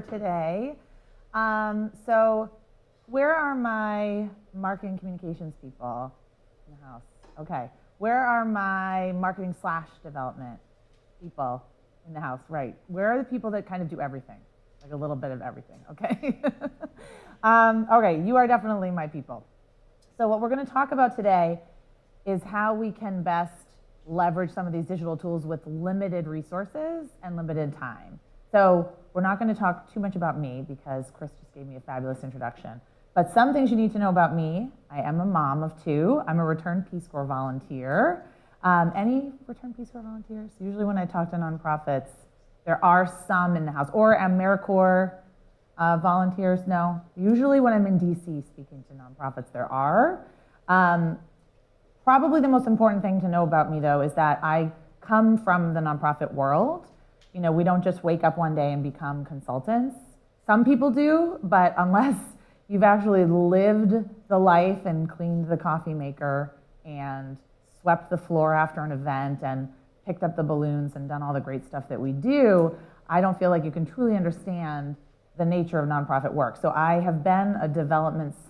here today. So where are my marketing communications people in the house? Okay. Where are my marketing / development people in the house? Right. Where are the people that kind of do everything? Like a little bit of everything, okay? Okay, you are definitely my people. So what we're going to talk about today is how we can best leverage some of these digital tools with limited resources and limited time. So we're not going to talk too much about me because Chris just gave me a fabulous introduction. But some things you need to know about me. I am a mom of 2. I'm a returned Peace Corps volunteer. Any returned Peace Corps volunteers? Usually when I talk to nonprofits, there are some in the house. Or AmeriCorps volunteers? No. Usually when I'm in DC speaking to nonprofits, there are. Probably the most important thing to know about me, though, is that I come from the nonprofit world. You know, we don't just wake up one day and become consultants. Some people do, but unless you've actually lived the life and cleaned the coffee maker and swept the floor after an event and picked up the balloons and done all the great stuff that we do, I don't feel like you can truly understand the nature of nonprofit work. So I have been a development /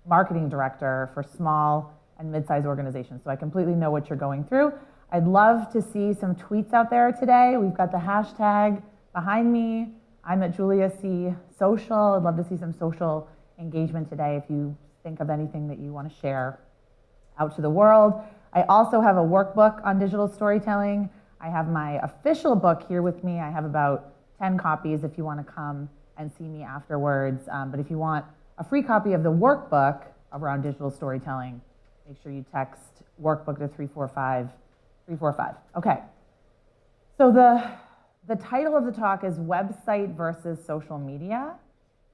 marketing director for small and mid-sized organizations. So I completely know what you're going through. I'd love to see some tweets out there today. We've got the hashtag behind me. I'm at Julia C. Social. I'd love to see some social engagement today if you think of anything that you want to share out to the world. I also have a workbook on digital storytelling. I have my official book here with me. I have about 10 copies if you want to come and see me afterwards. But if you want a free copy of the workbook around digital storytelling, make sure you text workbook to 345. Okay. So the title of the talk is Website versus Social Media.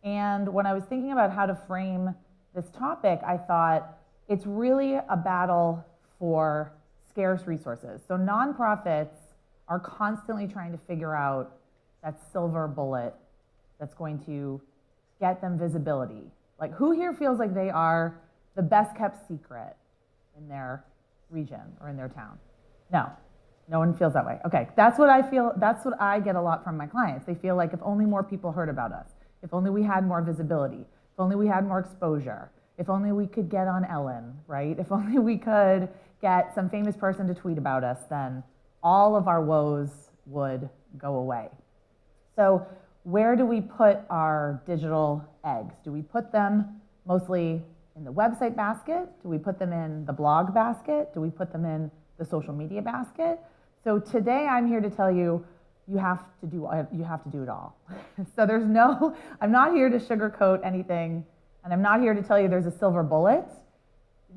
And when I was thinking about how to frame this topic, I thought it's really a battle for scarce resources. So nonprofits are constantly trying to figure out that silver bullet that's going to get them visibility. Like, who here feels like they are the best kept secret in their region or in their town? No one feels that way. Okay, that's what I feel. That's what I get a lot from my clients. They feel like if only more people heard about us, if only we had more visibility, if only we had more exposure, if only we could get on Ellen, right? If only we could get some famous person to tweet about us, then all of our woes would go away. So where do we put our digital eggs? Do we put them mostly in the website basket? Do we put them in the blog basket? Do we put them in the social media basket? So today I'm here to tell you, you have to do it all. So I'm not here to sugarcoat anything, and I'm not here to tell you there's a silver bullet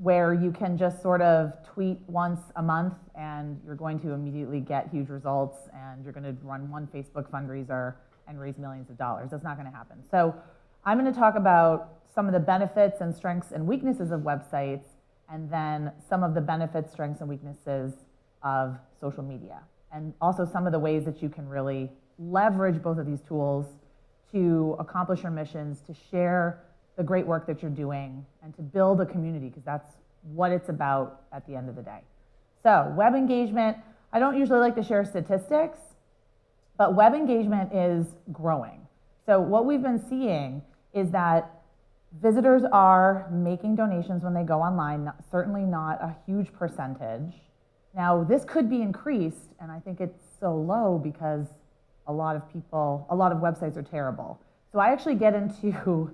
where you can just sort of tweet once a month and you're going to immediately get huge results and you're going to run one Facebook fundraiser and raise millions of dollars. That's not going to happen. So I'm going to talk about some of the benefits and strengths and weaknesses of websites, and then some of the benefits, strengths, and weaknesses of social media, and also some of the ways that you can really leverage both of these tools to accomplish your missions, to share the great work that you're doing, and to build a community, because that's what it's about at the end of the day. So web engagement, I don't usually like to share statistics, but web engagement is growing. So what we've been seeing is that visitors are making donations when they go online, certainly not a huge percentage. Now, this could be increased, and I think it's so low because a lot of websites are terrible. So I actually get into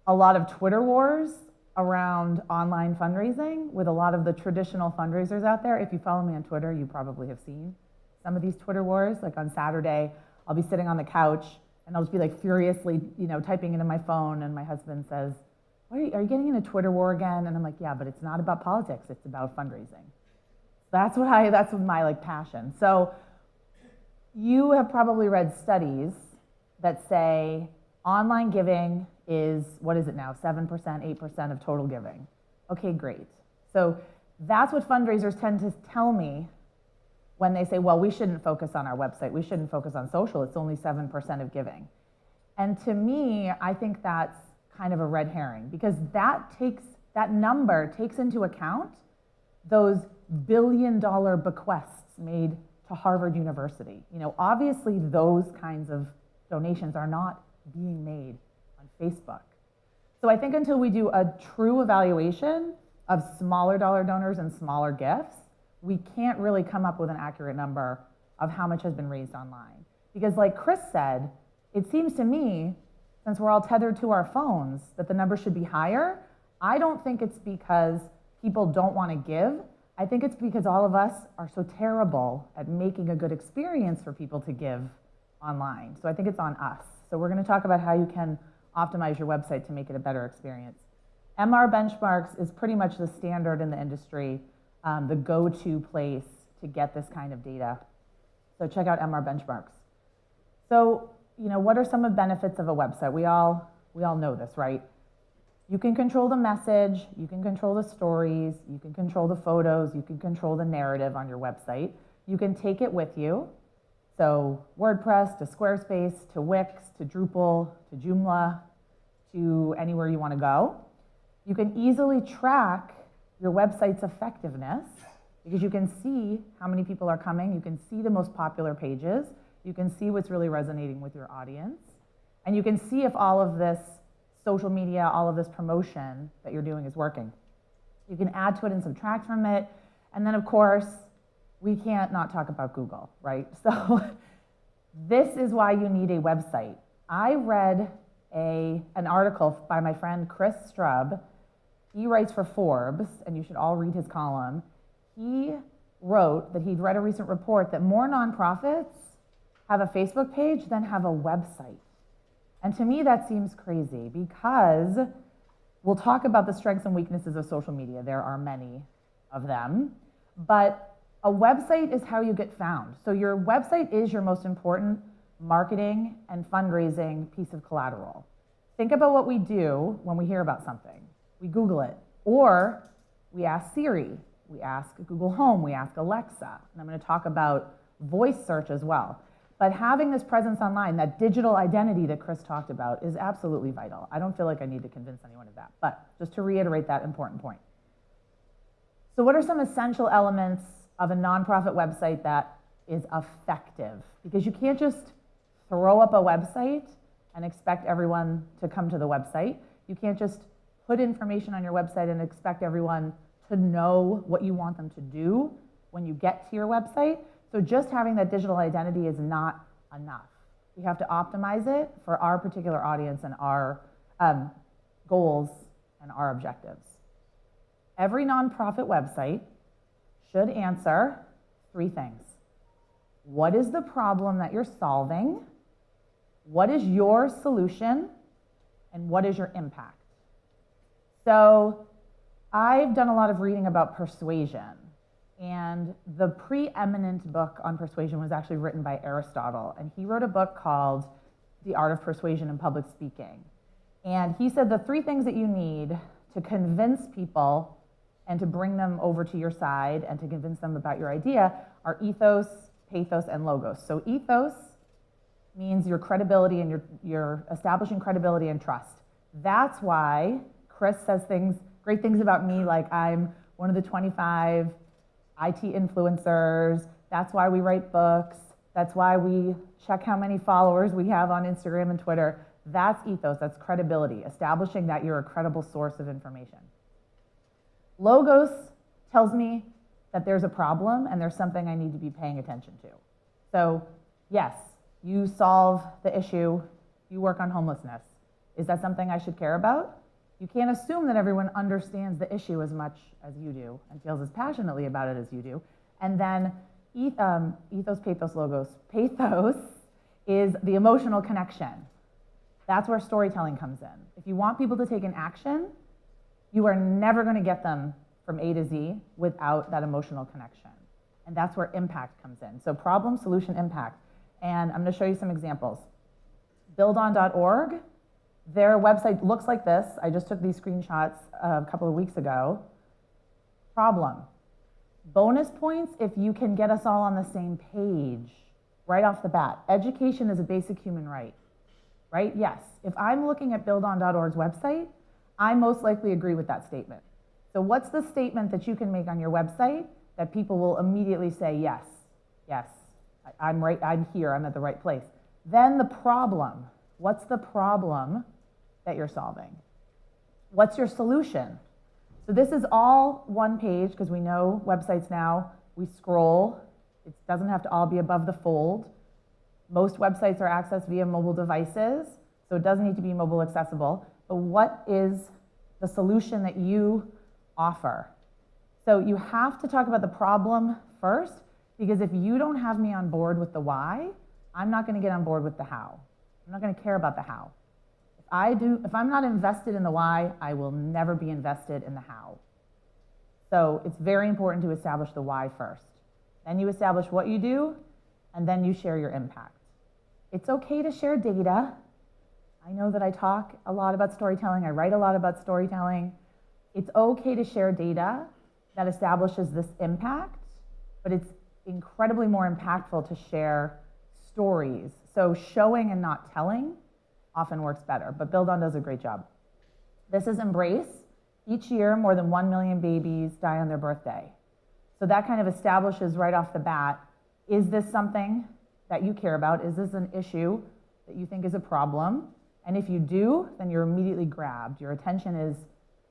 a lot of Twitter wars around online fundraising with a lot of the traditional fundraisers out there. If you follow me on Twitter, you probably have seen some of these Twitter wars. Like on Saturday, I'll be sitting on the couch and I'll just be like furiously, typing into my phone, and my husband says, are you getting in a Twitter war again? And I'm like, yeah, but it's not about politics, it's about fundraising. That's my passion. So you have probably read studies that say online giving is, what is it now, 7%, 8% of total giving. Okay, great. So that's what fundraisers tend to tell me when they say, well, we shouldn't focus on our website, we shouldn't focus on social, it's only 7% of giving. And to me, I think that's kind of a red herring, because that number takes into account those billion-dollar bequests made to Harvard University. Obviously those kinds of donations are not being made on Facebook. So I think until we do a true evaluation of smaller dollar donors and smaller gifts, we can't really come up with an accurate number of how much has been raised online. Because like Chris said, it seems to me, since we're all tethered to our phones, that the number should be higher. I don't think it's because people don't want to give. I think it's because all of us are so terrible at making a good experience for people to give online. So I think it's on us. So we're going to talk about how you can optimize your website to make it a better experience. MR benchmarks is pretty much the standard in the industry, the go-to place to get this kind of data. So check out MR benchmarks. So, what are some of the benefits of a website? We all know this, right? You can control the message, you can control the stories, you can control the photos, you can control the narrative on your website. You can take it with you. So WordPress to Squarespace to Wix to Drupal to Joomla to anywhere you want to go. You can easily track your website's effectiveness because you can see how many people are coming. You can see the most popular pages. You can see what's really resonating with your audience. And you can see if all of this social media, all of this promotion that you're doing is working. You can add to it and subtract from it. And then, of course, we can't not talk about Google, right? So this is why you need a website. I read an article by my friend Chris Strub. He writes for Forbes, and you should all read his column. He wrote that he'd read a recent report that more nonprofits have a Facebook page than have a website. And to me, that seems crazy because we'll talk about the strengths and weaknesses of social media. There are many of them, but a website is how you get found. So your website is your most important marketing and fundraising piece of collateral. Think about what we do when we hear about something. We Google it, or we ask Siri, we ask Google Home, we ask Alexa, and I'm going to talk about voice search as well. But having this presence online, that digital identity that Chris talked about, is absolutely vital. I don't feel like I need to convince anyone of that, but just to reiterate that important point. So what are some essential elements of a nonprofit website that is effective? Because you can't just throw up a website and expect everyone to come to the website. You can't just put information on your website and expect everyone to know what you want them to do when you get to your website. So just having that digital identity is not enough. We have to optimize it for our particular audience and our goals and our objectives. Every nonprofit website should answer 3 things. What is the problem that you're solving? What is your solution? And what is your impact? So I've done a lot of reading about persuasion. And the preeminent book on persuasion was actually written by Aristotle. And he wrote a book called The Art of Persuasion in Public Speaking. And he said the 3 things that you need to convince people and to bring them over to your side and to convince them about your idea are ethos, pathos, and logos. So ethos means your credibility and you're establishing credibility and trust. That's why Chris says great things about me, like I'm one of the 25 IT influencers. That's why we write books. That's why we check how many followers we have on Instagram and Twitter. That's ethos, that's credibility, establishing that you're a credible source of information. Logos tells me that there's a problem and there's something I need to be paying attention to. So yes, you solve the issue, you work on homelessness. Is that something I should care about? You can't assume that everyone understands the issue as much as you do and feels as passionately about it as you do. And then ethos, pathos, logos. Pathos is the emotional connection. That's where storytelling comes in. If you want people to take an action, you are never going to get them from A to Z without that emotional connection. And that's where impact comes in. So problem, solution, impact. And I'm going to show you some examples. Buildon.org. Their website looks like this. I just took these screenshots a couple of weeks ago. Problem. Bonus points if you can get us all on the same page right off the bat. Education is a basic human right, right? Yes. If I'm looking at Buildon.org's website, I most likely agree with that statement. So what's the statement that you can make on your website that people will immediately say, yes, yes, I'm right, I'm here, I'm at the right place? Then the problem. What's the problem that you're solving? What's your solution? So this is all one page, because we know websites now, we scroll. It doesn't have to all be above the fold. Most websites are accessed via mobile devices, so it doesn't need to be mobile accessible. But what is the solution that you offer? So you have to talk about the problem first, because if you don't have me on board with the why, I'm not going to get on board with the how. I'm not going to care about the how. If I'm not invested in the why, I will never be invested in the how. So it's very important to establish the why first. Then you establish what you do, and then you share your impact. It's okay to share data. I know that I talk a lot about storytelling. I write a lot about storytelling. It's okay to share data that establishes this impact, but it's incredibly more impactful to share stories. So showing and not telling often works better, but Build On does a great job. This is Embrace. Each year, more than 1 million babies die on their birthday. So that kind of establishes right off the bat, is this something that you care about? Is this an issue that you think is a problem? And if you do, then you're immediately grabbed. Your attention is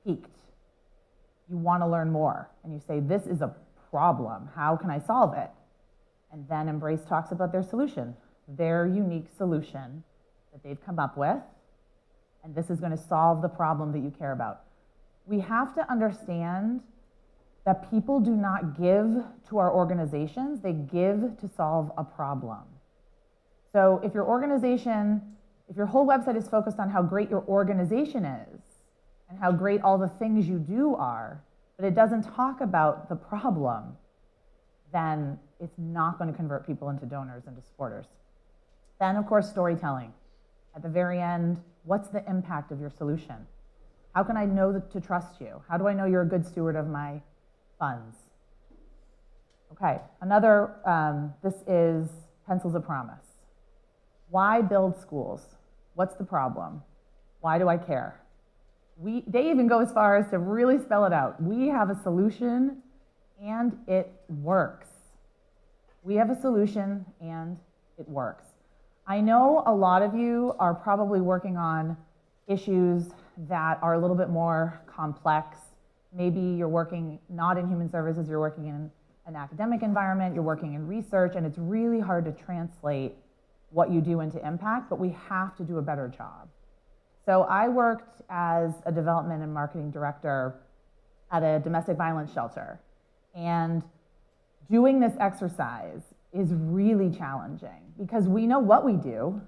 piqued. You want to learn more. And you say, this is a problem. How can I solve it? And then Embrace talks about their solution, their unique solution that they've come up with. And this is going to solve the problem that you care about. We have to understand that people do not give to our organizations, they give to solve a problem. So if your organization, if your whole website is focused on how great your organization is and how great all the things you do are, but it doesn't talk about the problem, then it's not going to convert people into donors, into supporters. Then, of course, storytelling. At the very end, what's the impact of your solution? How can I know to trust you? How do I know you're a good steward of my funds? Okay, this is Pencils of Promise. Why build schools? What's the problem? Why do I care? They even go as far as to really spell it out. We have a solution and it works. We have a solution and it works. I know a lot of you are probably working on issues that are a little bit more complex. Maybe you're working not in human services, you're working in an academic environment, you're working in research, and it's really hard to translate what you do into impact, but we have to do a better job. So I worked as a development and marketing director at a domestic violence shelter. And doing this exercise is really challenging because we know what we do.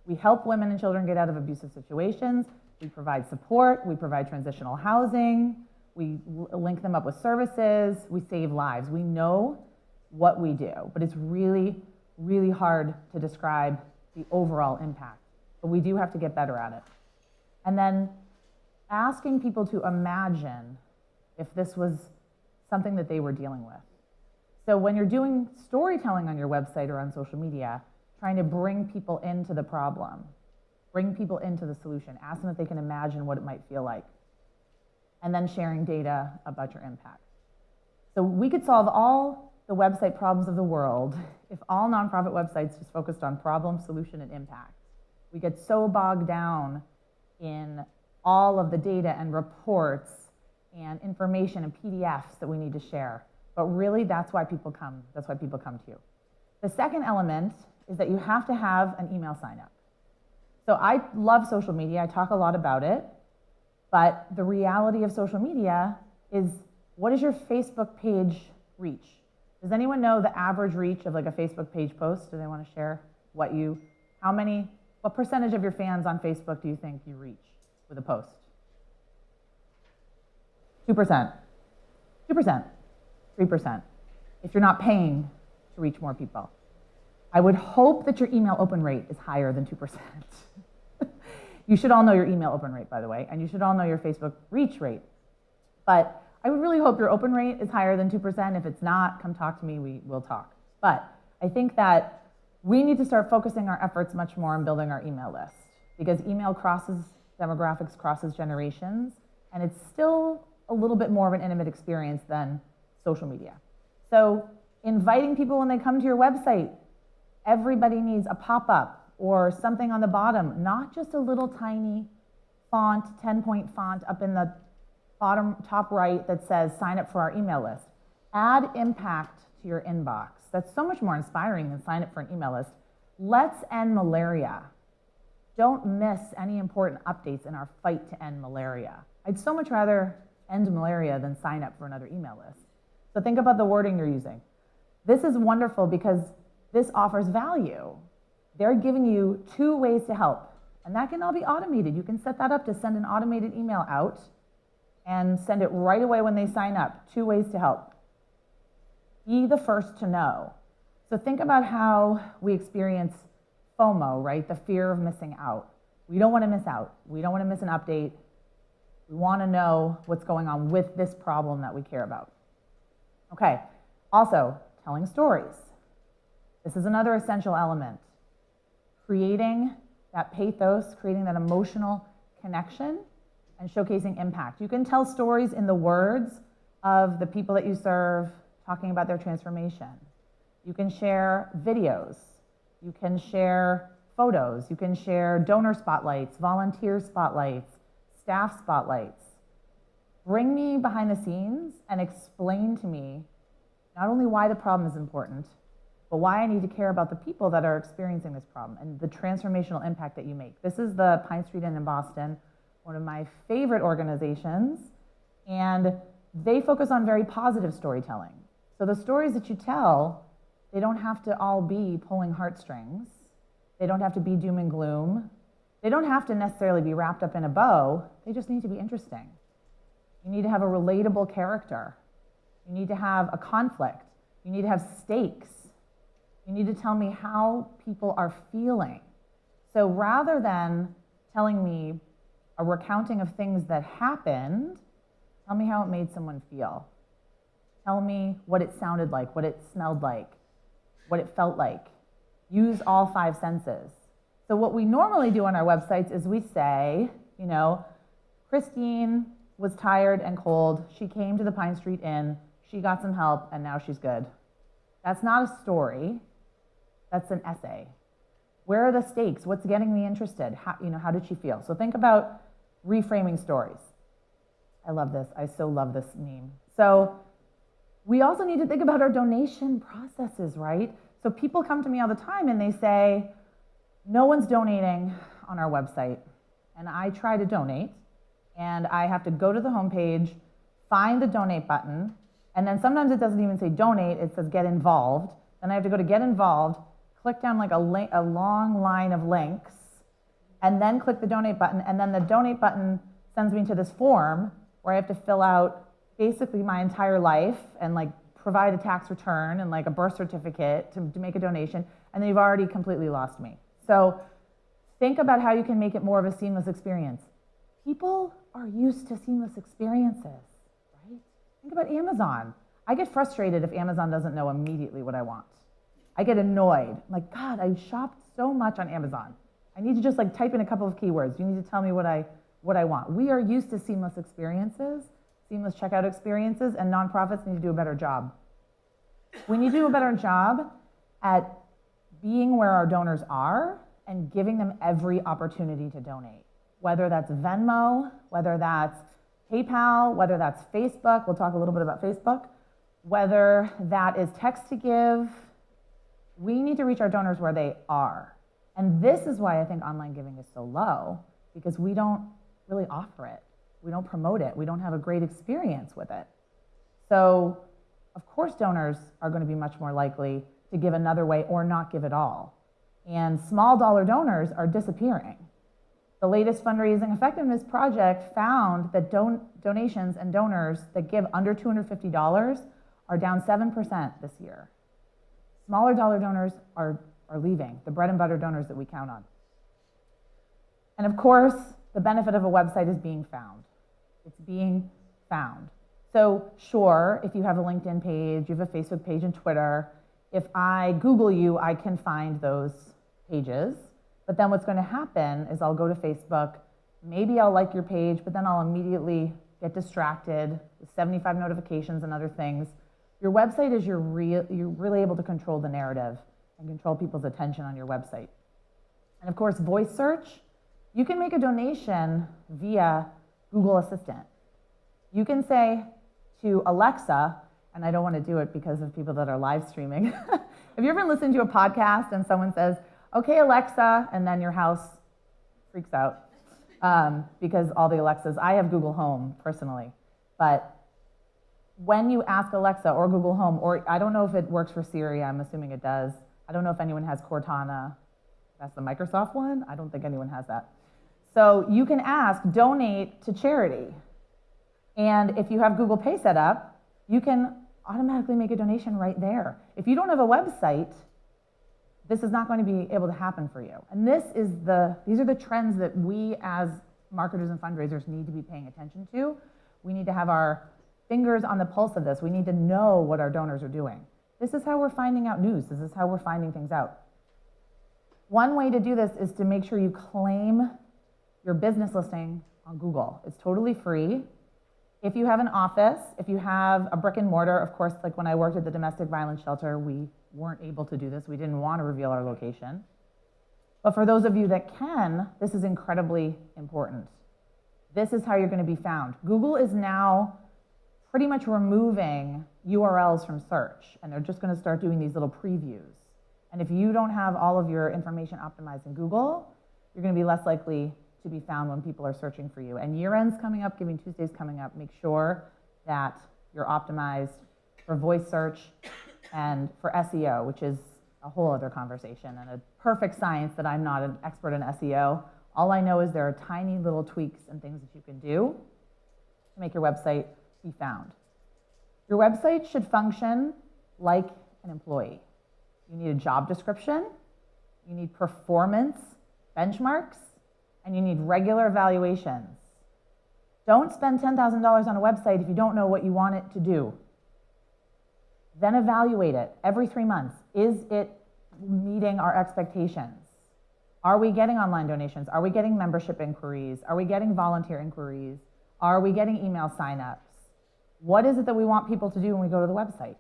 We help women and children get out of abusive situations. We provide support. We provide transitional housing. We link them up with services. We save lives. We know what we do, but it's really, really hard to describe the overall impact. But we do have to get better at it. And then asking people to imagine if this was something that they were dealing with. So when you're doing storytelling on your website or on social media, trying to bring people into the problem, bring people into the solution, ask them if they can imagine what it might feel like, and then sharing data about your impact. So we could solve all the website problems of the world if all nonprofit websites just focused on problem, solution, and impact. We get so bogged down in all of the data and reports and information and PDFs that we need to share. But really, that's why people come. That's why people come to you. The second element is that you have to have an email sign up. So I love social media. I talk a lot about it. But the reality of social media is, what is your Facebook page reach? Does anyone know the average reach of like a Facebook page post? Do they want to share what percentage of your fans on Facebook do you think you reach with a post? 2%, 2%, 3%, if you're not paying to reach more people. I would hope that your email open rate is higher than 2%. You should all know your email open rate, by the way, and you should all know your Facebook reach rate. But I would really hope your open rate is higher than 2%. If it's not, come talk to me, we will talk. But I think that we need to start focusing our efforts much more on building our email list, because email crosses demographics, crosses generations, and it's still a little bit more of an intimate experience than social media. So inviting people when they come to your website, everybody needs a pop-up or something on the bottom, not just a little tiny font, 10-point font up in the bottom top right that says sign up for our email list. Add impact to your inbox. That's so much more inspiring than sign up for an email list. Let's end malaria. Don't miss any important updates in our fight to end malaria. I'd so much rather end malaria than sign up for another email list. So think about the wording you're using. This is wonderful because this offers value. They're giving you 2 ways to help, and that can all be automated. You can set that up to send an automated email out and send it right away when they sign up. 2 ways to help. Be the first to know. So think about how we experience FOMO, right? The fear of missing out. We don't want to miss out. We don't want to miss an update. We want to know what's going on with this problem that we care about. Okay, also telling stories. This is another essential element. Creating that pathos, creating that emotional connection, and showcasing impact. You can tell stories in the words of the people that you serve, talking about their transformation. You can share videos. You can share photos. You can share donor spotlights, volunteer spotlights, staff spotlights. Bring me behind the scenes and explain to me not only why the problem is important, but why I need to care about the people that are experiencing this problem and the transformational impact that you make. This is the Pine Street Inn in Boston, one of my favorite organizations, and they focus on very positive storytelling. So the stories that you tell, they don't have to all be pulling heartstrings. They don't have to be doom and gloom. They don't have to necessarily be wrapped up in a bow. They just need to be interesting. You need to have a relatable character. You need to have a conflict. You need to have stakes. You need to tell me how people are feeling. So rather than telling me a recounting of things that happened, tell me how it made someone feel. Tell me what it sounded like, what it smelled like, what it felt like. Use all 5 senses. So what we normally do on our websites is we say, you know, Christine was tired and cold. She came to the Pine Street Inn. She got some help, and now she's good. That's not a story. That's an essay. Where are the stakes? What's getting me interested? How did she feel? So think about reframing stories. I love this. I so love this meme. So we also need to think about our donation processes, right? So people come to me all the time and they say, no one's donating on our website. And I try to donate, and I have to go to the homepage, find the donate button, and then sometimes it doesn't even say donate, it says get involved. Then I have to go to get involved, click down like a long line of links, and then click the donate button, and then the donate button sends me to this form where I have to fill out basically my entire life and like provide a tax return and like a birth certificate to make a donation, and then you've already completely lost me. So think about how you can make it more of a seamless experience. People are used to seamless experiences, right? Think about Amazon. I get frustrated if Amazon doesn't know immediately what I want. I get annoyed. I'm like, God, I shopped so much on Amazon. I need to just like type in a couple of keywords. You need to tell me what I want. We are used to seamless experiences, seamless checkout experiences, and nonprofits need to do a better job. We need to do a better job at being where our donors are and giving them every opportunity to donate, whether that's Venmo, whether that's PayPal, whether that's Facebook. We'll talk a little bit about Facebook, whether that is text to give. We need to reach our donors where they are. And this is why I think online giving is so low, because we don't really offer it. We don't promote it. We don't have a great experience with it. So, of course, donors are going to be much more likely to give another way or not give at all. And small dollar donors are disappearing. The latest fundraising effectiveness project found that donations and donors that give under $250 are down 7% this year. Smaller dollar donors are leaving, the bread and butter donors that we count on. And of course, the benefit of a website is being found. It's being found. So sure, if you have a LinkedIn page, you have a Facebook page and Twitter, if I Google you, I can find those pages. But then what's going to happen is I'll go to Facebook, maybe I'll like your page, but then I'll immediately get distracted with 75 notifications and other things. Your website is you're really able to control the narrative and control people's attention on your website. And of course, voice search, you can make a donation via Google Assistant. You can say to Alexa, and I don't want to do it because of people that are live streaming. Have you ever listened to a podcast and someone says, okay, Alexa, and then your house freaks out because all the Alexas, I have Google Home personally, but when you ask Alexa or Google Home, or I don't know if it works for Siri, I'm assuming it does. I don't know if anyone has Cortana. That's the Microsoft one. I don't think anyone has that. So you can ask, donate to charity. And if you have Google Pay set up, you can automatically make a donation right there. If you don't have a website, this is not going to be able to happen for you. And these are the trends that we as marketers and fundraisers need to be paying attention to. We need to have our fingers on the pulse of this. We need to know what our donors are doing. This is how we're finding out news. This is how we're finding things out. One way to do this is to make sure you claim your business listing on Google. It's totally free. If you have an office, if you have a brick and mortar, of course, like when I worked at the domestic violence shelter, we weren't able to do this. We didn't want to reveal our location. But for those of you that can, this is incredibly important. This is how you're going to be found. Google is now pretty much removing URLs from search, and they're just going to start doing these little previews. And if you don't have all of your information optimized in Google, you're going to be less likely to be found when people are searching for you. And year-end's coming up, Giving Tuesday's coming up. Make sure that you're optimized for voice search and for SEO, which is a whole other conversation and a perfect science that I'm not an expert in SEO. All I know is there are tiny little tweaks and things that you can do to make your website be found. Your website should function like an employee. You need a job description, you need performance benchmarks, and you need regular evaluations. Don't spend $10,000 on a website if you don't know what you want it to do. Then evaluate it every 3 months. Is it meeting our expectations? Are we getting online donations? Are we getting membership inquiries? Are we getting volunteer inquiries? Are we getting email signups? What is it that we want people to do when we go to the website?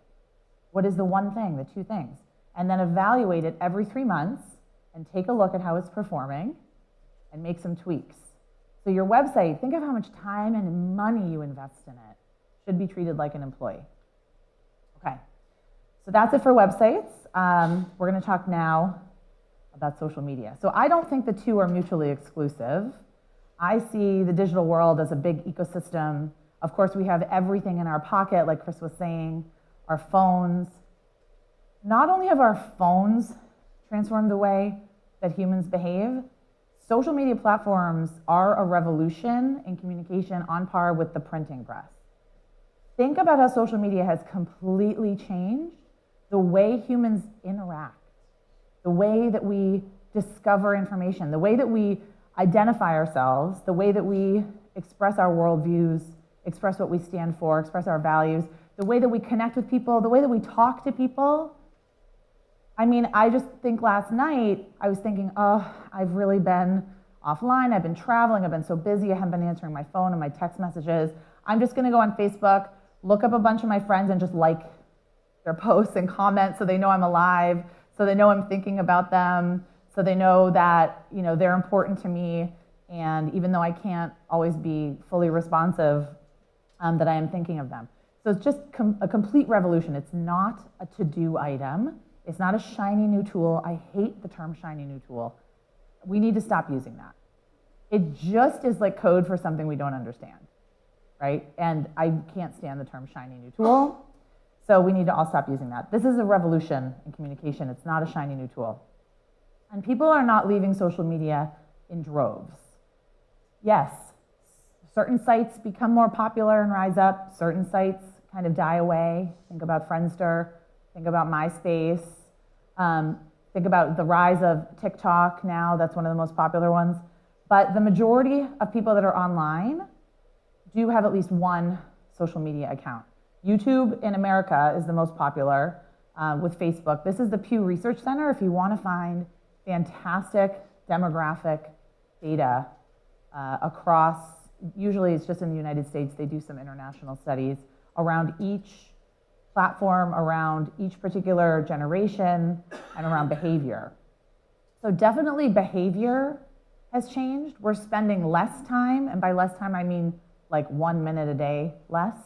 What is the one thing, the two things? And then evaluate it every 3 months and take a look at how it's performing and make some tweaks. So your website, think of how much time and money you invest in it, should be treated like an employee. Okay, so that's it for websites. We're going to talk now about social media. So I don't think the two are mutually exclusive. I see the digital world as a big ecosystem. Of course, we have everything in our pocket, like Chris was saying, our phones. Not only have our phones transformed the way that humans behave, social media platforms are a revolution in communication on par with the printing press. Think about how social media has completely changed the way humans interact, the way that we discover information, the way that we identify ourselves, the way that we express our worldviews, express what we stand for, express our values, the way that we connect with people, the way that we talk to people. I mean, I just think last night, I was thinking, oh, I've really been offline, I've been traveling, I've been so busy, I haven't been answering my phone and my text messages. I'm just gonna go on Facebook, look up a bunch of my friends and just like their posts and comment so they know I'm alive, so they know I'm thinking about them, so they know that, you know, they're important to me, and even though I can't always be fully responsive, that I am thinking of them. So it's just a complete revolution. It's not a to-do item. It's not a shiny new tool. I hate the term shiny new tool. We need to stop using that. It just is like code for something we don't understand, right? And I can't stand the term shiny new tool. So we need to all stop using that. This is a revolution in communication. It's not a shiny new tool. And people are not leaving social media in droves. Yes, certain sites become more popular and rise up. Certain sites kind of die away. Think about Friendster. Think about MySpace. Think about the rise of TikTok now. That's one of the most popular ones. But the majority of people that are online do have at least one social media account. YouTube in America is the most popular with Facebook. This is the Pew Research Center. If you want to find fantastic demographic data across, usually it's just in the United States, they do some international studies around each platform, around each particular generation, and around behavior. So definitely behavior has changed. We're spending less time, and by less time I mean like 1 minute a day less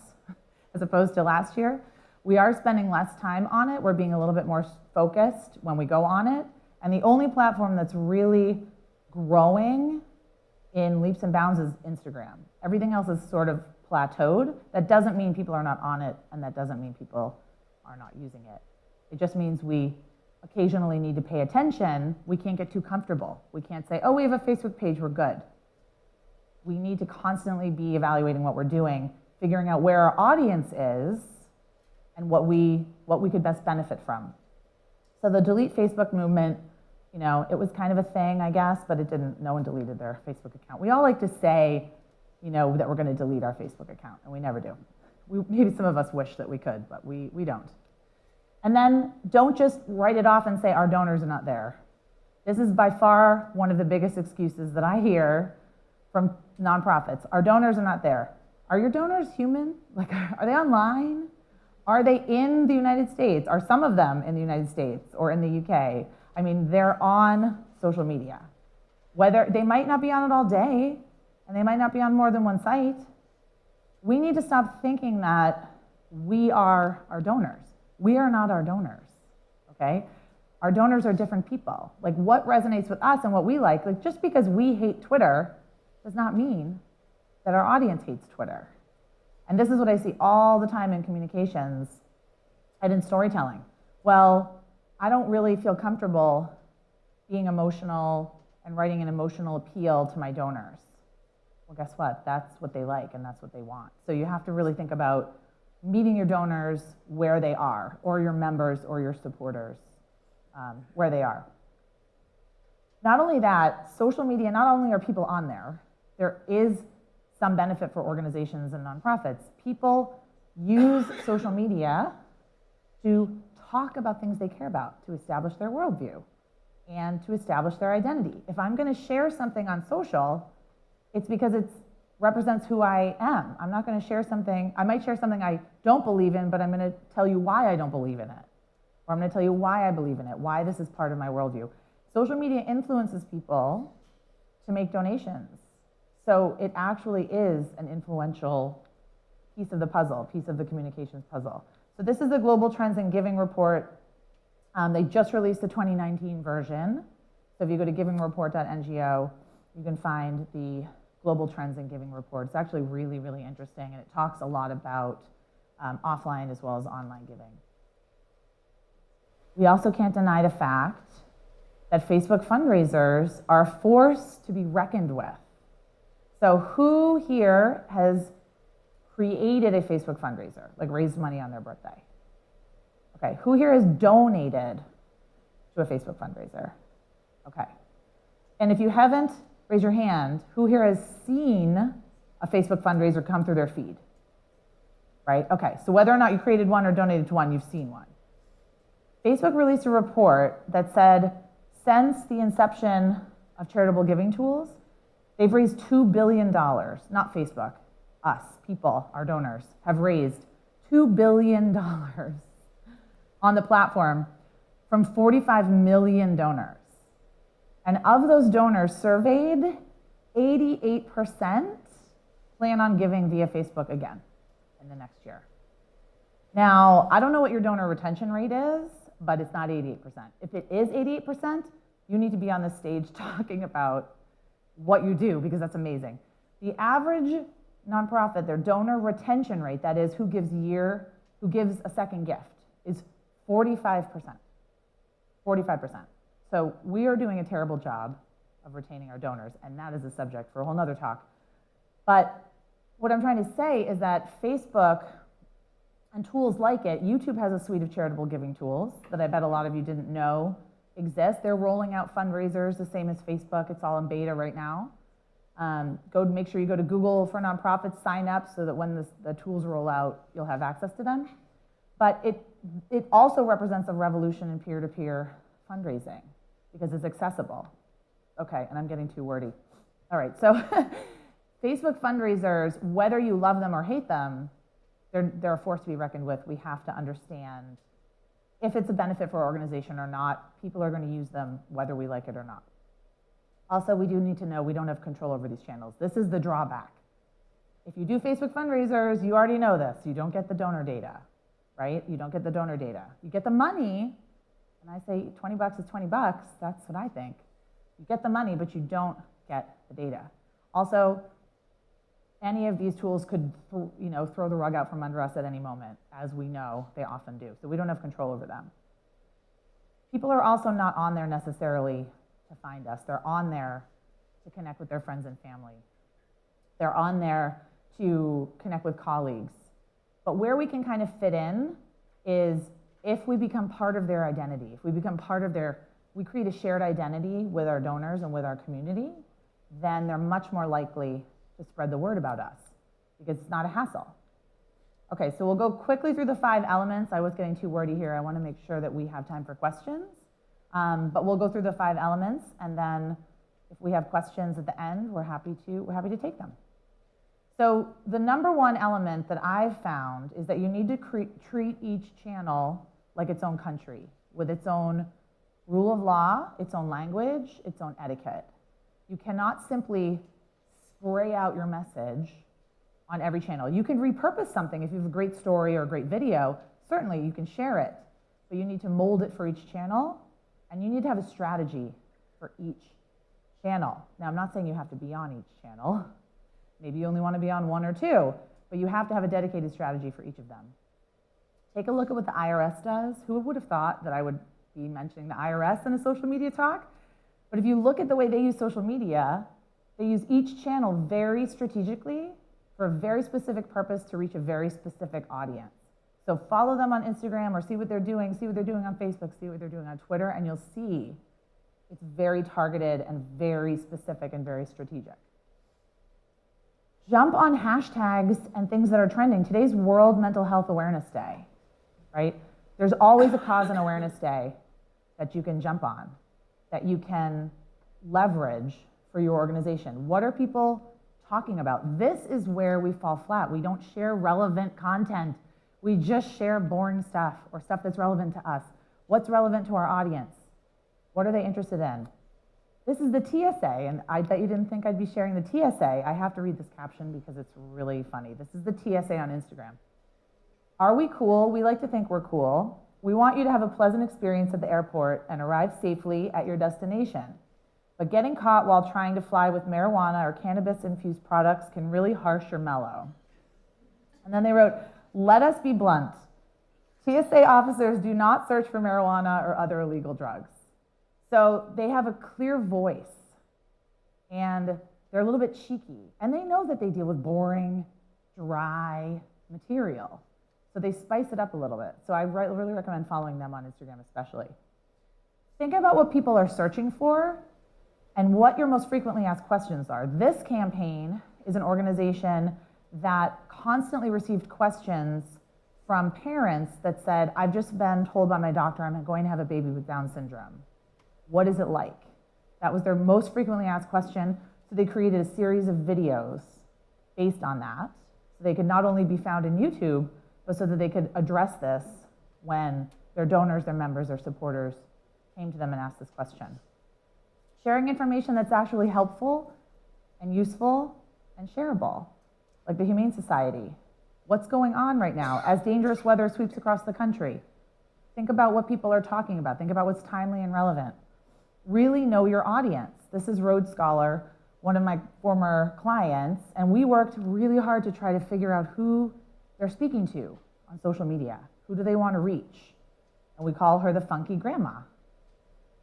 as opposed to last year. We are spending less time on it. We're being a little bit more focused when we go on it. And the only platform that's really growing in leaps and bounds is Instagram. Everything else is sort of plateaued. That doesn't mean people are not on it, and that doesn't mean people are not using it. It just means we occasionally need to pay attention. We can't get too comfortable. We can't say, oh, we have a Facebook page, we're good. We need to constantly be evaluating what we're doing, figuring out where our audience is and what we could best benefit from. So the delete Facebook movement, you know, it was kind of a thing, I guess, but it didn't, no one deleted their Facebook account. We all like to say, you know, that we're going to delete our Facebook account, and we never do. Maybe some of us wish that we could, but we don't. And then don't just write it off and say our donors are not there. This is by far one of the biggest excuses that I hear from nonprofits. Our donors are not there. Are your donors human? Like, are they online? Are they in the United States? Are some of them in the United States or in the UK? I mean, they're on social media. Whether they might not be on it all day, and they might not be on more than one site. We need to stop thinking that we are our donors. We are not our donors, okay? Our donors are different people. Like, what resonates with us and what we like just because we hate Twitter does not mean that our audience hates Twitter. And this is what I see all the time in communications and in storytelling. Well, I don't really feel comfortable being emotional and writing an emotional appeal to my donors. Well, guess what? That's what they like and that's what they want. So you have to really think about meeting your donors where they are, or your members or your supporters where they are. Not only that, social media, not only are people on there, there is some benefit for organizations and nonprofits. People use social media to talk about things they care about, to establish their worldview, and to establish their identity. If I'm going to share something on social, it's because it represents who I am. I'm not going to share something, I might share something I don't believe in, but I'm going to tell you why I don't believe in it. Or I'm going to tell you why I believe in it, why this is part of my worldview. Social media influences people to make donations. So it actually is an influential piece of the puzzle, piece of the communications puzzle. So this is the Global Trends in Giving report. They just released the 2019 version. So if you go to givingreport.ngo, you can find the Global Trends in Giving report. It's actually really, really interesting, and it talks a lot about offline as well as online giving. We also can't deny the fact that Facebook fundraisers are a force to be reckoned with. So who here has created a Facebook fundraiser, like raised money on their birthday? Okay, who here has donated to a Facebook fundraiser? Okay, and if you haven't, raise your hand. Who here has seen a Facebook fundraiser come through their feed? Right, okay, so whether or not you created one or donated to one, you've seen one. Facebook released a report that said, since the inception of charitable giving tools, they've raised $2 billion, not Facebook, us, people, our donors, have raised $2 billion on the platform from 45 million donors. And of those donors surveyed, 88% plan on giving via Facebook again in the next year. Now, I don't know what your donor retention rate is, but it's not 88%. If it is 88%, you need to be on the stage talking about what you do, because that's amazing. The average nonprofit, their donor retention rate, that is who gives a second gift, is 45%. 45%. So we are doing a terrible job of retaining our donors, and that is a subject for a whole nother talk. But what I'm trying to say is that Facebook and tools like it, YouTube has a suite of charitable giving tools that I bet a lot of you didn't know exist. They're rolling out fundraisers the same as Facebook. It's all in beta right now. Make sure you go to Google for Nonprofits, sign up so that when the tools roll out, you'll have access to them. But it also represents a revolution in peer-to-peer fundraising because it's accessible. Okay, and I'm getting too wordy. All right, so Facebook fundraisers, whether you love them or hate them, they're a force to be reckoned with. We have to understand if it's a benefit for our organization or not. People are going to use them whether we like it or not. Also, we do need to know we don't have control over these channels. This is the drawback. If you do Facebook fundraisers, you already know this. You don't get the donor data, right? You don't get the donor data. You get the money, and I say 20 bucks is 20 bucks. That's what I think. You get the money, but you don't get the data. Also, any of these tools could throw the rug out from under us at any moment, as we know they often do. So we don't have control over them. People are also not on there necessarily to find us. They're on there to connect with their friends and family. They're on there to connect with colleagues. But where we can kind of fit in is if we become part of their identity, if we become part of we create a shared identity with our donors and with our community, then they're much more likely to spread the word about us because it's not a hassle. Okay, so we'll go quickly through the 5 elements. I was getting too wordy here. I want to make sure that we have time for questions. But we'll go through the 5 elements, and then if we have questions at the end, we're happy to take them. So the number 1 element that I've found is that you need to treat each channel like its own country, with its own rule of law, its own language, its own etiquette. You cannot simply spray out your message on every channel. You can repurpose something if you have a great story or a great video. Certainly, you can share it, but you need to mold it for each channel, and you need to have a strategy for each channel. Now, I'm not saying you have to be on each channel. Maybe you only want to be on 1 or 2, but you have to have a dedicated strategy for each of them. Take a look at what the IRS does. Who would have thought that I would be mentioning the IRS in a social media talk? But if you look at the way they use social media, they use each channel very strategically for a very specific purpose to reach a very specific audience. So follow them on Instagram or see what they're doing on Facebook, see what they're doing on Twitter, and you'll see it's very targeted and very specific and very strategic. Jump on hashtags and things that are trending. Today's World Mental Health Awareness Day, right? There's always a cause and awareness day that you can jump on, that you can leverage for your organization. What are people talking about? This is where we fall flat. We don't share relevant content. We just share boring stuff or stuff that's relevant to us. What's relevant to our audience? What are they interested in? This is the TSA, and I bet you didn't think I'd be sharing the TSA. I have to read this caption because it's really funny. This is the TSA on Instagram. Are we cool? We like to think we're cool. We want you to have a pleasant experience at the airport and arrive safely at your destination. But getting caught while trying to fly with marijuana or cannabis-infused products can really harsh your mellow. And then they wrote, let us be blunt. TSA officers do not search for marijuana or other illegal drugs. So they have a clear voice, and they're a little bit cheeky. And they know that they deal with boring, dry material. So they spice it up a little bit. So I really recommend following them on Instagram especially. Think about what people are searching for and what your most frequently asked questions are. This campaign is an organization that constantly received questions from parents that said, I've just been told by my doctor I'm going to have a baby with Down syndrome. What is it like? That was their most frequently asked question. So they created a series of videos based on that. So they could not only be found in YouTube, but so that they could address this when their donors, their members, their supporters came to them and asked this question. Sharing information that's actually helpful and useful and shareable, like the Humane Society. What's going on right now as dangerous weather sweeps across the country? Think about what people are talking about. Think about what's timely and relevant. Really know your audience. This is Road Scholar, one of my former clients, and we worked really hard to try to figure out who they're speaking to on social media. Who do they want to reach? And we call her the funky grandma.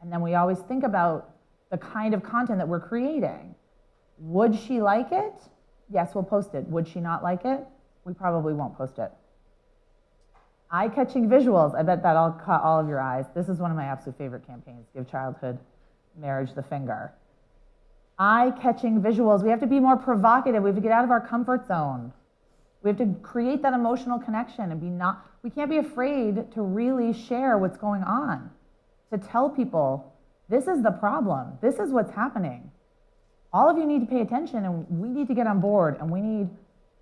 And then we always think about the kind of content that we're creating. Would she like it? Yes, we'll post it. Would she not like it? We probably won't post it. Eye-catching visuals. I bet that'll caught all of your eyes. This is one of my absolute favorite campaigns, Give Childhood Marriage the Finger. Eye-catching visuals. We have to be more provocative. We have to get out of our comfort zone. We have to create that emotional connection and we can't be afraid to really share what's going on, to tell people, this is the problem. This is what's happening. All of you need to pay attention, and we need to get on board, and we need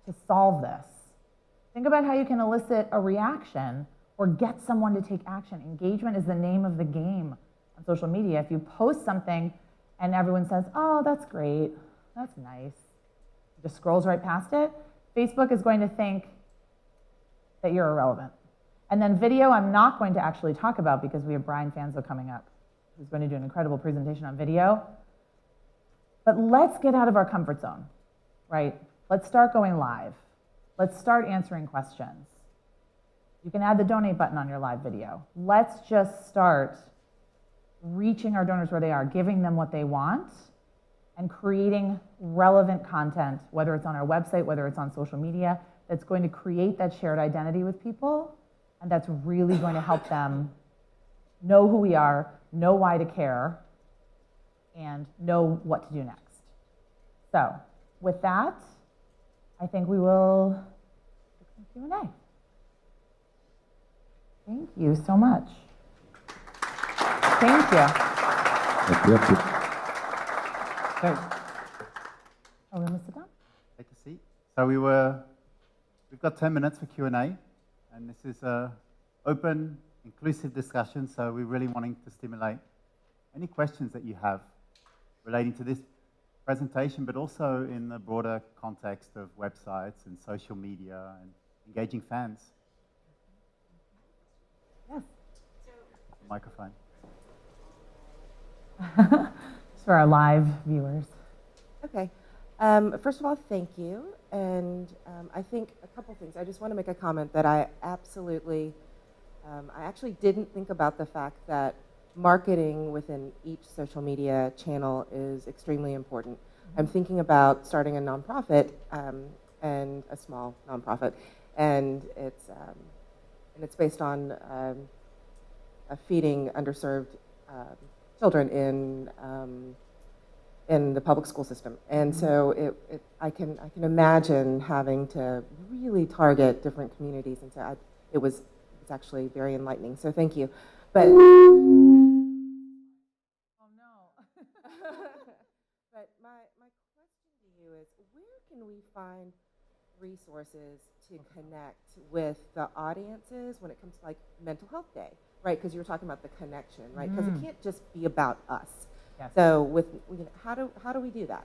to solve this. Think about how you can elicit a reaction or get someone to take action. Engagement is the name of the game on social media. If you post something and everyone says, oh, that's great, that's nice, just scrolls right past it, Facebook is going to think that you're irrelevant. And then video, I'm not going to actually talk about because we have Brian Fanzo coming up, who's going to do an incredible presentation on video. But let's get out of our comfort zone, right? Let's start going live. Let's start answering questions. You can add the donate button on your live video. Let's just start reaching our donors where they are, giving them what they want, and creating relevant content, whether it's on our website, whether it's on social media, that's going to create that shared identity with people, and that's really going to help them know who we are, know why to care, and know what to do next. So with that, I think we will do some Q&A. Thank you so much. Thank you. Okay. Are we going to sit down? Take a seat. So we've got 10 minutes for Q&A, and this is an open, inclusive discussion, so we're really wanting to stimulate any questions that you have relating to this presentation, but also in the broader context of websites and social media and engaging fans. Yes. Microphone. Just for our live viewers. Okay. First of all, thank you. And I think a couple things. I just want to make a comment that I actually didn't think about the fact that marketing within each social media channel is extremely important. I'm thinking about starting a nonprofit and a small nonprofit, and it's based on feeding underserved children in the public school system. And so I can imagine having to really target different communities, and so it's actually very enlightening. So thank you. But but my question to you is, where can we find resources to connect with the audiences when it comes to like Mental Health Day, right? Because you were talking about the connection, right? Because it can't just be about us. Yes. So how do we do that?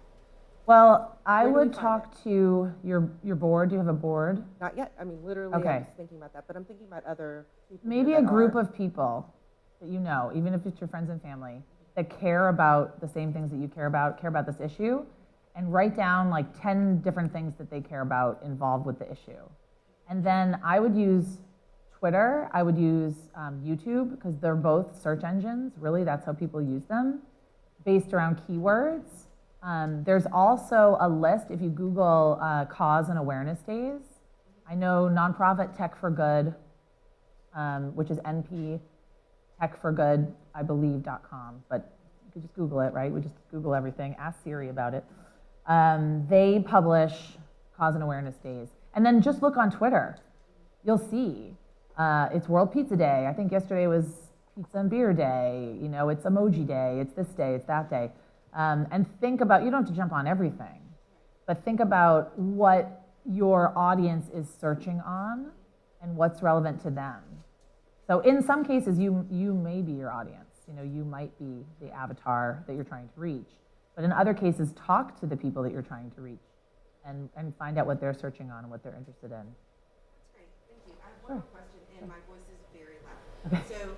Well, I would talk to your board. Do you have a board? Not yet. I mean, literally, Okay. I'm just thinking about that, but I'm thinking about other people. Maybe a group of people that you know, even if it's your friends and family, that care about the same things that you care about this issue, and write down like 10 different things that they care about involved with the issue. And then I would use Twitter, I would use YouTube, because they're both search engines. Really, that's how people use them, based around keywords. There's also a list, if you Google cause and awareness days. I know nonprofit Tech for Good, which is NP Tech for Good, I believe.com, but you could just Google it, right? We just Google everything, ask Siri about it. They publish cause and awareness days. And then just look on Twitter. You'll see. It's World Pizza Day. I think yesterday was Pizza and Beer Day. You know, it's Emoji Day. It's this day. It's that day. And think about, you don't have to jump on everything, but think about what your audience is searching on and what's relevant to them. So in some cases, you may be your audience. You know, you might be the avatar that you're trying to reach. But in other cases, talk to the people that you're trying to reach and find out what they're searching on and what they're interested in. That's great. Thank you. I have one more question, and my voice is very loud. Okay. So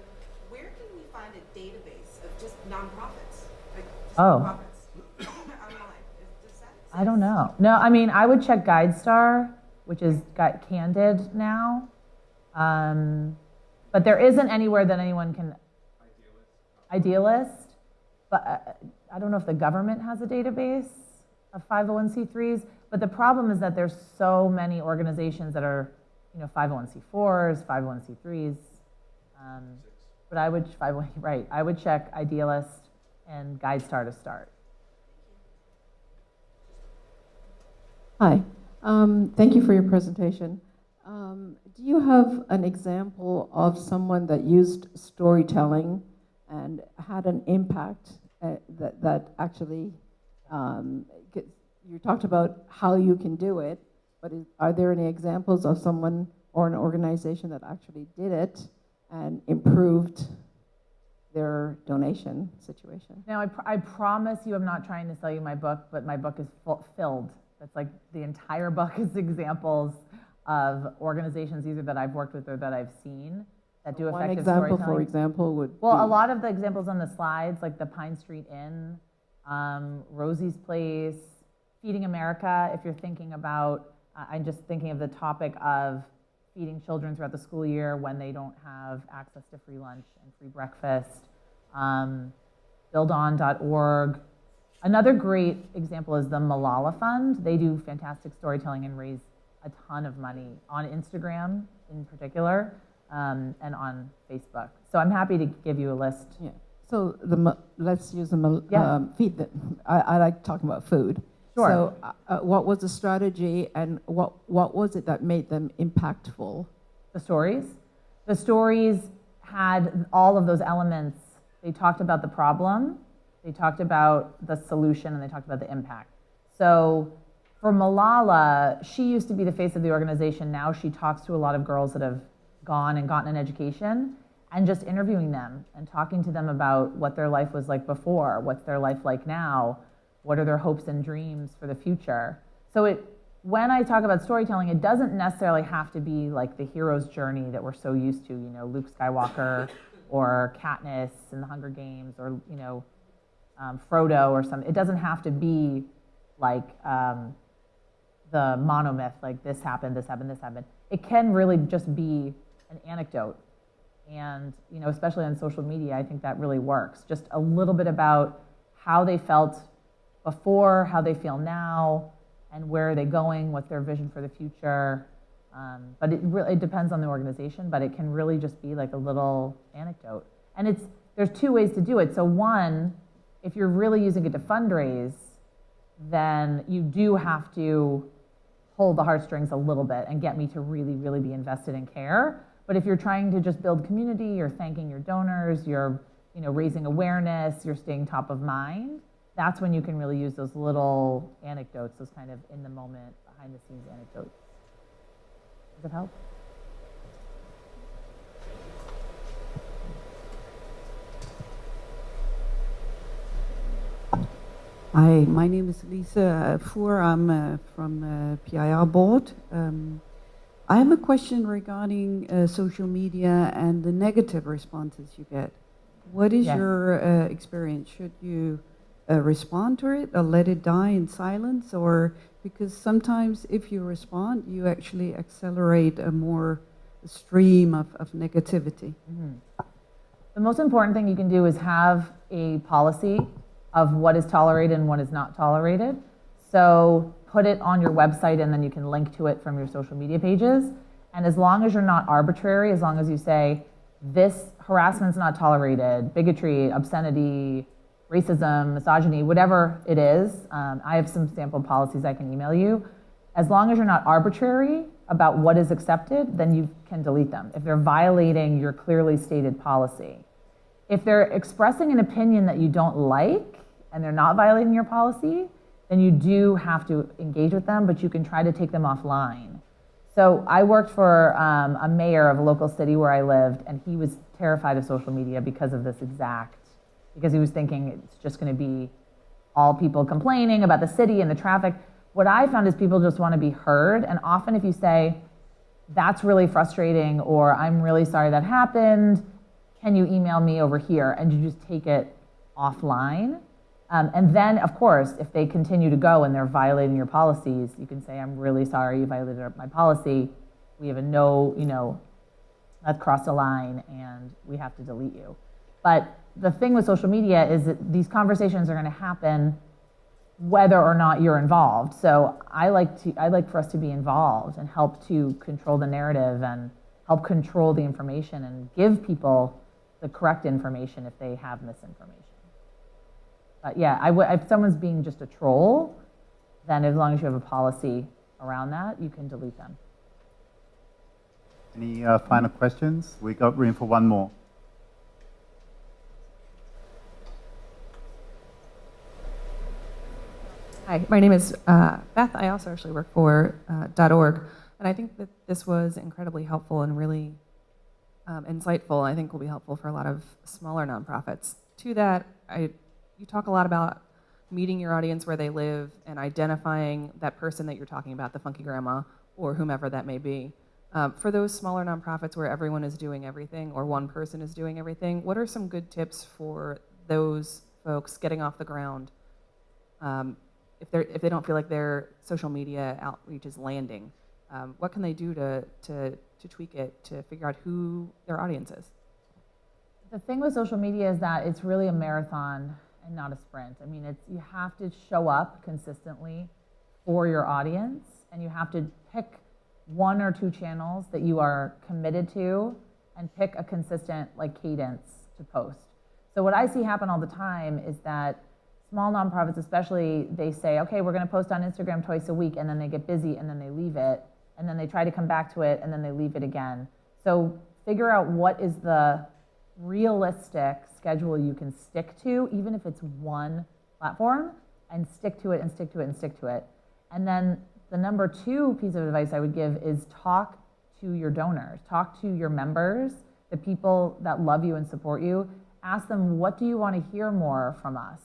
where can we find a database of just nonprofits? Like just nonprofits? Does that exist? I don't know. No, I mean, I would check GuideStar, which is got Candid now. But there isn't anywhere that anyone can... Idealist. But I don't know if the government has a database of 501c3s, but the problem is that there's so many organizations that are, 501c4s, 501c3s. But I would check Idealist and GuideStar to start. Hi, thank you for your presentation. Do you have an example of someone that used storytelling and had an impact that actually, you talked about how you can do it, but are there any examples of someone or an organization that actually did it and improved their donation situation. Now, I promise you I'm not trying to sell you my book, but my book is filled. That's like the entire book is examples of organizations either that I've worked with or that I've seen that do One effective example, storytelling. for example, would Well, be, a lot of the examples on the slides, like the Pine Street Inn, Rosie's Place, Feeding America, if you're thinking about, I'm just thinking of the topic of feeding children throughout the school year when they don't have access to free lunch and free breakfast. Buildon.org. Another great example is the Malala Fund. They do fantastic storytelling and raise a ton of money on Instagram in particular, and on Facebook. So I'm happy to give you a list. yeah. So let's use Yeah. feed them. I like talking about food. Sure. So what was the strategy and what was it that made them impactful? The stories. The stories had all of those elements. They talked about the problem, they talked about the solution, and they talked about the impact. So for Malala, she used to be the face of the organization. Now she talks to a lot of girls that have gone and gotten an education, and just interviewing them and talking to them about what their life was like before, what's their life like now, what are their hopes and dreams for the future. So when I talk about storytelling, it doesn't necessarily have to be like the hero's journey that we're so used to, Luke Skywalker or Katniss in the Hunger Games, or Frodo or something. It doesn't have to be like the monomyth, like this happened, this happened, this happened. It can really just be an anecdote. And especially on social media, I think that really works. Just a little bit about how they felt before, how they feel now, and where are they going, what's their vision for the future. But it depends on the organization, but it can really just be like a little anecdote. And there's two ways to do it. So one, if you're really using it to fundraise, then you do have to hold the heartstrings a little bit and get me to really, really be invested and care. But if you're trying to just build community, you're thanking your donors, you're raising awareness, you're staying top of mind, that's when you can really use those little anecdotes, those kind of in the moment, behind the scenes anecdotes. Does it help? Hi, my name is Lisa Foer. I'm from PIR board. I have a question regarding social media and the negative responses you get. What is Yes. your experience? Should you respond to it or let it die in silence? Or because sometimes if you respond, you actually accelerate a stream of negativity. Mm-hmm. The most important thing you can do is have a policy of what is tolerated and what is not tolerated. So put it on your website and then you can link to it from your social media pages. And as long as you're not arbitrary, as long as you say, this harassment's not tolerated, bigotry, obscenity, racism, misogyny, whatever it is, I have some sample policies I can email you. As long as you're not arbitrary about what is accepted, then you can delete them if they're violating your clearly stated policy. If they're expressing an opinion that you don't like and they're not violating your policy, then you do have to engage with them, but you can try to take them offline. So I worked for a mayor of a local city where I lived, and he was terrified of social media because of this because he was thinking it's just going to be all people complaining about the city and the traffic. What I found is people just want to be heard, and often if you say, that's really frustrating, or I'm really sorry that happened, can you email me over here? And you just take it offline. And then, of course, if they continue to go and they're violating your policies, you can say, I'm really sorry you violated my policy. We have that's crossed a line and we have to delete you. But the thing with social media is that these conversations are going to happen whether or not you're involved. So I like for us to be involved and help to control the narrative and help control the information and give people the correct information if they have misinformation. But yeah, if someone's being just a troll, then as long as you have a policy around that, you can delete them. Any final questions? We got room for one more. Hi, my name is Beth. I also actually work for .org. And I think that this was incredibly helpful and really insightful. I think will be helpful for a lot of smaller nonprofits. To that, you talk a lot about meeting your audience where they live and identifying that person that you're talking about, the funky grandma or whomever that may be. For those smaller nonprofits where everyone is doing everything or one person is doing everything, what are some good tips for those folks getting off the ground if they don't feel like their social media outreach is landing? What can they do to tweak it, to figure out who their audience is? The thing with social media is that it's really a marathon and not a sprint. I mean, you have to show up consistently for your audience, and you have to pick one or two channels that you are committed to and pick a consistent cadence to post. So what I see happen all the time is that small nonprofits especially, they say, okay, we're going to post on Instagram twice a week, and then they get busy and then they leave it, and then they try to come back to it and then they leave it again. So figure out what is the realistic schedule you can stick to, even if it's one platform, and stick to it and stick to it and stick to it. And then the number two piece of advice I would give is talk to your donors, talk to your members, the people that love you and support you. Ask them, what do you want to hear more from us?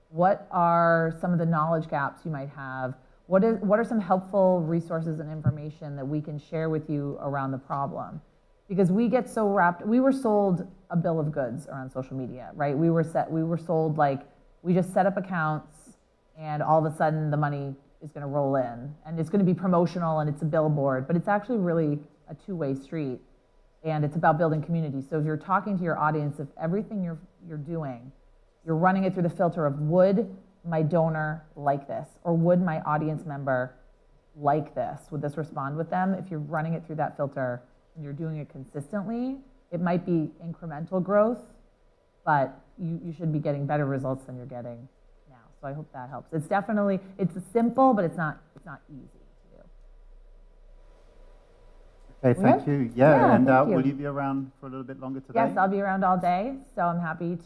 What are some of the knowledge gaps you might have? What are some helpful resources and information that we can share with you around the problem? Because we get so wrapped, we were sold a bill of goods around social media, right? We were sold we just set up accounts and all of a sudden the money is going to roll in and it's going to be promotional and it's a billboard, but it's actually really a two-way street and it's about building community. So if you're talking to your audience, if everything you're doing, you're running it through the filter of would my donor like this, or would my audience member like this? Would this respond with them? If you're running it through that filter and you're doing it consistently, it might be incremental growth, but you should be getting better results than you're getting now. So I hope that helps. It's simple, but it's not easy to do. Okay, thank you. Yeah, and thank you. will you be around for a little bit longer today? Yes, I'll be around all day, so I'm happy to